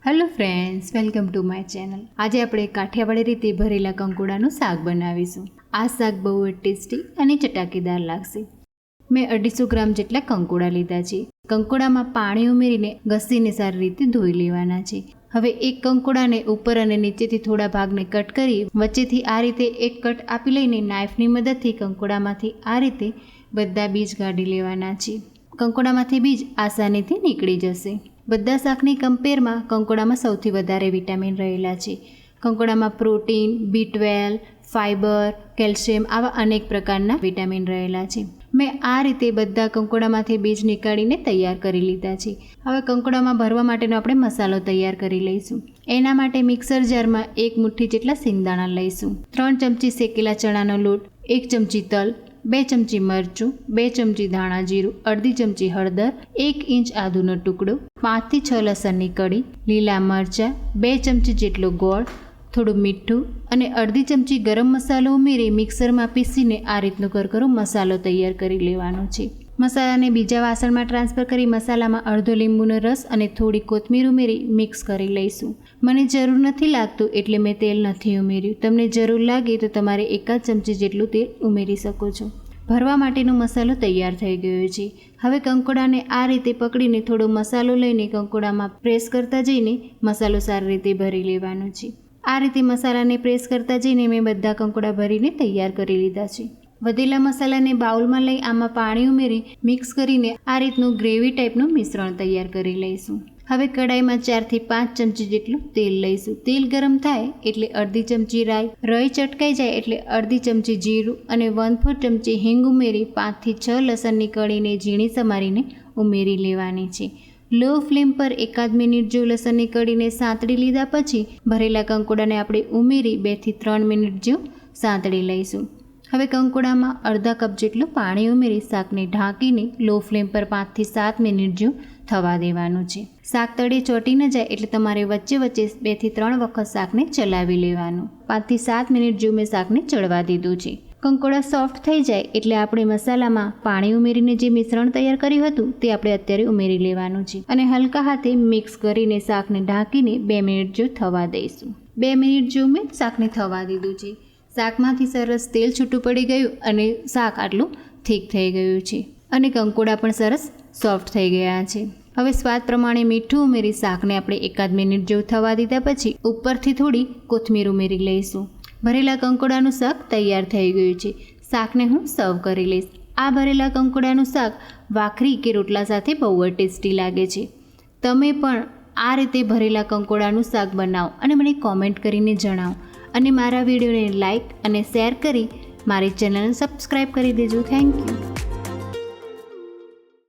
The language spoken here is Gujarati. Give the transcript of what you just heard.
Hello friends, welcome to my channel. આજે આપણે કાઠિયાવાડી રીતે ભરેલા કંકોડાનું શાક બનાવીશું. આ શાક બહુ જ ટેસ્ટી અને ચટાકેદાર લાગશે. મેં 250 ગ્રામ જેટલા કંકોડા લીધા છે. કંકોડામાં પાણી ઉમેરીને ઘસીને સારી રીતે ધોઈ લેવાના છે. હવે એક કંકોડાને ઉપર અને નીચેથી થોડા ભાગને કટ કરી વચ્ચેથી આ રીતે એક કટ આપી લઈને નાઇફની મદદથી કંકોડામાંથી આ રીતે બધા બીજ કાઢી લેવાના છે. કંકોડામાંથી બીજ આસાનીથી નીકળી જશે. બધા શાકની કમ્પેરમાં કંકોડામાં સૌથી વધારે વિટામિન રહેલા છે. કંકોડામાં પ્રોટીન, B12, ફાઇબર, કેલ્શિયમ આવા અનેક પ્રકારના વિટામિન રહેલા છે. મેં આ રીતે બધા કંકોડામાંથી બીજ નીકાળીને તૈયાર કરી લીધા છે. હવે કંકોડામાં ભરવા માટેનો આપણે મસાલો તૈયાર કરી લઈશું. એના માટે મિક્સર જારમાં 1 મુઠ્ઠી જેટલા સિંગદાણા લઈશું, 3 ચમચી શેકેલા ચણાનો લોટ, 1 ચમચી તલ, 2 ચમચી મરચું, 2 ચમચી ધાણા જીરું, અડધી ચમચી હળદર, 1 ઇંચ આદુનો ટુકડો, 5 થી 6 લસણની કળી, લીલા મરચાં, 2 ચમચી જેટલો ગોળ, થોડું મીઠું અને અડધી ચમચી ગરમ મસાલો ઉમેરી મિક્સરમાં પીસીને આ રીતનો કરકરો મસાલો તૈયાર કરી લેવાનો છે. મસાલાને બીજા વાસણમાં ટ્રાન્સફર કરી મસાલામાં અડધો લીંબુનો રસ અને થોડી કોથમીર ઉમેરી મિક્સ કરી લઈશું. મને જરૂર નથી લાગતું એટલે મેં તેલ નથી ઉમેર્યું. તમને જરૂર લાગે તો તમારે 1 ચમચી જેટલું તેલ ઉમેરી શકો છો. ભરવા માટેનો મસાલો તૈયાર થઈ ગયો છે. હવે કંકોડાને આ રીતે પકડીને થોડો મસાલો લઈને કંકોડામાં પ્રેસ કરતા જઈને મસાલો સારી રીતે ભરી લેવાનો છે. આ રીતે મસાલાને પ્રેસ કરતા જઈને મેં બધા કંકોડા ભરીને તૈયાર કરી લીધા છે. વધેલા મસાલાને બાઉલમાં લઈ આમાં પાણી ઉમેરી મિક્સ કરીને આ રીતનું ગ્રેવી ટાઈપનું મિશ્રણ તૈયાર કરી લઈશું. હવે કડાઈમાં 4 થી 5 ચમચી જેટલું તેલ લઈશું. તેલ ગરમ થાય એટલે અડધી ચમચી રાઈ ચટકાઈ જાય એટલે અડધી ચમચી જીરું અને 1/4 ચમચી હિંગ ઉમેરી 5 થી 6 લસણની કળીને ઝીણી સમારીને ઉમેરી લેવાની છે. લો ફ્લેમ પર 1 મિનિટ જેવું લસણની કળીને સાંતળી લીધા પછી ભરેલા કંકોડાને આપણે ઉમેરી 2 થી 3 મિનિટ જેવું સાંતળી લઈશું. હવે કંકોડામાં અડધા કપ જેટલું પાણી ઉમેરી શાકને ઢાંકીને લો ફ્લેમ પર 5 થી 7 મિનિટ જેવું થવા દેવાનું છે. શાક તળે ચોંટી ન જાય એટલે તમારે વચ્ચે 2 થી 3 વખત શાકને ચલાવી લેવાનું. 5 થી 7 મિનિટ જેવું મેં શાકને ચડવા દીધું છે. કંકોડા સોફ્ટ થઈ જાય એટલે આપણે મસાલામાં પાણી ઉમેરીને જે મિશ્રણ તૈયાર કર્યું હતું તે આપણે અત્યારે ઉમેરી લેવાનું છે અને હલકા હાથે મિક્સ કરીને શાકને ઢાંકીને 2 મિનિટ જેવું થવા દઈશું. 2 મિનિટ જેવું મેં શાકને થવા દીધું છે. શાકમાંથી સરસ તેલ છૂટું પડી ગયું અને શાક આટલું થીક થઈ ગયું છે અને કંકોડા પણ સરસ સોફ્ટ થઈ ગયા છે. હવે સ્વાદ પ્રમાણે મીઠું ઉમેરી શાકને આપણે 1 મિનિટ જેવું થવા દીધા પછી ઉપરથી થોડી કોથમીર ઉમેરી લઈશું. ભરેલા કંકોડાનું શાક તૈયાર થઈ ગયું છે. શાકને હું સર્વ કરી લઈશ. આ ભરેલા કંકોડાનું શાક ભાખરી કે રોટલા સાથે બહુ જ ટેસ્ટી લાગે છે. તમે પણ આ રીતે ભરેલા કંકોડાનું શાક બનાવો અને મને કોમેન્ટ કરીને જણાવો અને મારા વિડીયોને લાઇક અને શેર કરી મારી ચેનલને સબસ્ક્રાઈબ કરી દેજો. Thank you.